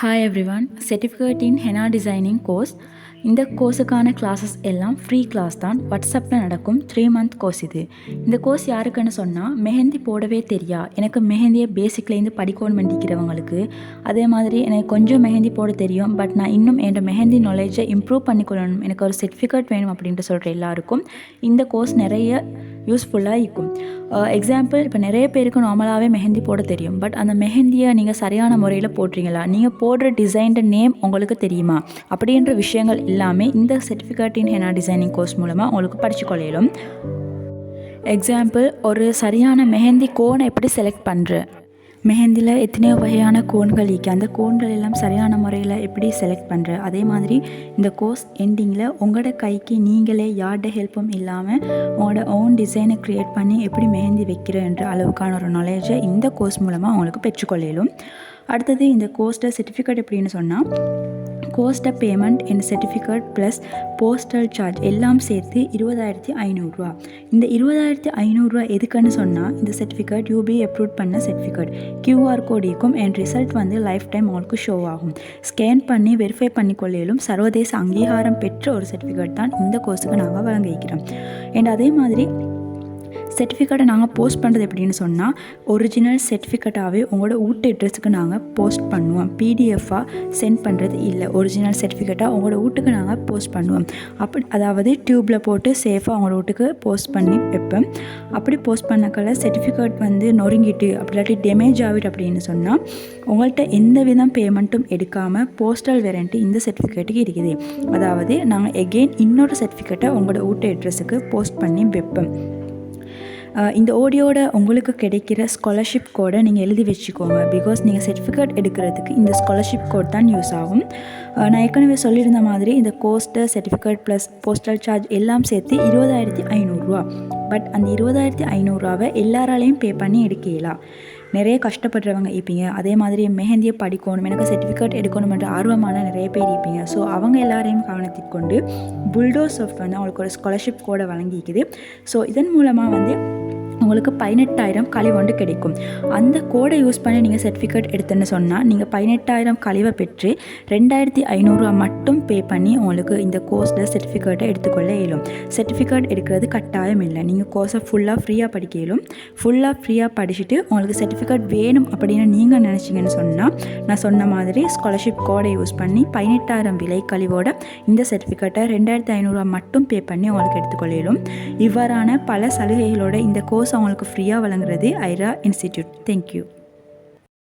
Hi everyone, certificate in henna designing course. இந்த கோர்ஸுக்கான classes எல்லாம் free class தான். வாட்ஸ்அப்பில் நடக்கும் 3 மந்த் கோர்ஸ் இது. இந்த கோர்ஸ் யாருக்குன்னு சொன்னால், மெஹந்தி போடவே தெரியா, எனக்கு மெஹந்தியை பேசிக்லேருந்து படிக்கணும் வேண்டிக்கிறவங்களுக்கு, அதே மாதிரி எனக்கு கொஞ்சம் மெஹந்தி போட தெரியும், பட் நான் இன்னும் என் மெஹந்தி நாலேஜை இம்ப்ரூவ் பண்ணிக்கொள்ளணும், எனக்கு ஒரு சர்டிஃபிகேட் வேணும் அப்படின்ட்டு சொல்கிற எல்லாருக்கும் இந்த கோர்ஸ் நிறைய யூஸ்ஃபுல்லாக இருக்கும். எக்ஸாம்பிள், இப்போ நிறைய பேருக்கு நார்மலாகவே மெஹந்தி போட தெரியும், பட் அந்த மெஹந்தியை நீங்கள் சரியான முறையில் போடுறீங்களா, நீங்கள் போடுற டிசைன்ட நேம் உங்களுக்கு தெரியுமா, அப்படின்ற விஷயங்கள் எல்லாமே இந்த certificate in henna designing course மூலமாக உங்களுக்கு படித்து கொள்ளையிலும். எக்ஸாம்பிள், ஒரு சரியான மெஹந்தி கோனை எப்படி செலக்ட் பண்ணுற, மெஹந்தியில் எத்தனையோ வகையான கோன்கள் இருக்குது, அந்த கோன்கள் எல்லாம் சரியான முறையில் எப்படி செலக்ட் பண்ணுற. அதே மாதிரி இந்த கோர்ஸ் எண்டிங்கில் உங்களோட கைக்கு நீங்களே யார்ட ஹெல்ப்பும் இல்லாமல் உங்களோட ஓன் டிசைனை க்ரியேட் பண்ணி எப்படி மெஹந்தி வைக்கிறன்ற அளவுக்கான ஒரு நாலேஜை இந்த கோர்ஸ் மூலமாக உங்களுக்கு பெற்றுக்கொள்ளும். அடுத்தது, இந்த கோர்ஸ்ட சர்டிஃபிகேட் எப்படின்னு சொன்னால், கோஸ்ட payment and certificate plus postal charge எல்லாம் சேர்த்து 20,500 இந்த 20,500 எதுக்குன்னு சொன்னால், இந்த சர்டிஃபிகேட் யூபி அப்ரூவ் பண்ண சர்டிஃபிகேட், கியூஆர் கோட் இருக்கும் அண்ட் ரிசல்ட் லைஃப் டைம் உங்களுக்கு ஷோ ஆகும். ஸ்கேன் பண்ணி வெரிஃபை பண்ணிக்கொள்ளையிலும் சர்வதேச அங்கீகாரம் பெற்ற ஒரு சர்டிஃபிகேட் தான் இந்த கோர்ஸுக்கு நாங்கள் வழங்கிக்கிறோம். அண்ட் அதே மாதிரி சர்டிஃபிகேட்டை நாங்கள் போஸ்ட் பண்ணுறது எப்படின்னு சொன்னால், ஒரிஜினல் சர்டிஃபிகேட்டாகவே உங்களோட வீட்டு அட்ரெஸுக்கு நாங்கள் போஸ்ட் பண்ணுவோம். பிடிஎஃபாக சென்ட் பண்ணுறது இல்லை, ஒரிஜினல் சர்டிஃபிகேட்டாக உங்களோட வீட்டுக்கு நாங்கள் போஸ்ட் பண்ணுவோம். அதாவது டியூப்பில் போட்டு சேஃபாக உங்களோட வீட்டுக்கு போஸ்ட் பண்ணி வைப்போம். அப்படி போஸ்ட் பண்ணக்கல சர்டிஃபிகேட் நொறுங்கிட்டு அப்படி இல்லாட்டி டேமேஜ் ஆகிட்டு அப்படின்னு சொன்னால், உங்கள்கிட்ட எந்த விதம் பேமெண்ட்டும் எடுக்காமல் போஸ்டல் வாரண்டி இந்த சர்டிஃபிகேட்டுக்கு இருக்குது. அதாவது நாங்கள் எகெயின் இன்னொரு சர்டிஃபிகேட்டை உங்களோட வீட்டு அட்ரெஸுக்கு போஸ்ட் பண்ணி வைப்போம். இந்த ஆடியோட உங்களுக்கு கிடைக்கிற ஸ்காலர்ஷிப் கோடை நீங்கள் எழுதி வச்சுக்கோங்க. பிகாஸ் நீங்கள் சர்டிஃபிகேட் எடுக்கிறதுக்கு இந்த ஸ்காலர்ஷிப் கோட் தான் யூஸ் ஆகும். நான் ஏற்கனவே சொல்லியிருந்த மாதிரி இந்த ghost certificate plus postal charge எல்லாம் சேர்த்து 20,500. பட் அந்த 20,500 எல்லாராலையும் பே பண்ணி எடுக்கலாம். நிறைய கஷ்டப்படுறவங்க இருப்பீங்க, அதே மாதிரி மெஹந்தியை படிக்கணும், எனக்கு சர்டிஃபிகேட் எடுக்கணுமென்ற ஆர்வமான நிறைய பேர் இருப்பீங்க. ஸோ அவங்க எல்லாரையும் கவனத்தில் கொண்டு புல்டோ சாஃப்ட் அவங்களுக்கு ஒரு ஸ்காலர்ஷிப் கோடை வழங்கிக்குது. ஸோ இதன் மூலமாக உங்களுக்கு 18,000 கழிவு கிடைக்கும். அந்த கோடை யூஸ் பண்ணி நீங்கள் சர்டிஃபிகேட் எடுத்துன்னு சொன்னால், நீங்கள் 18,000 கழிவை பெற்று 2,500 மட்டும் பே பண்ணி உங்களுக்கு இந்த கோர்ஸில் சர்டிஃபிகேட்டை எடுத்துக்கொள்ள இயலும். சர்டிஃபிகேட் எடுக்கிறது கட்டாயம் இல்லை, நீங்கள் கோர்ஸை ஃபுல்லாக ஃப்ரீயாக படிக்க இயலும். ஃபுல்லாக ஃப்ரீயாக படிச்சுட்டு உங்களுக்கு சர்டிஃபிகேட் வேணும் அப்படின்னு நீங்கள் நினச்சிங்கன்னு சொன்னால், நான் சொன்ன மாதிரி ஸ்காலர்ஷிப் கோடை யூஸ் பண்ணி 18,000 விலை கழிவோட இந்த சர்டிஃபிகேட்டை 2,500 மட்டும் பே பண்ணி உங்களுக்கு எடுத்துக்கொள்ள இயலும். இவ்வாறான பல சலுகைகளோட இந்த கோர்ஸ் அவங்களுக்கு ஃப்ரீயாக வழங்குறது ஐரா இன்ஸ்டிடியூட். தேங்க்யூ.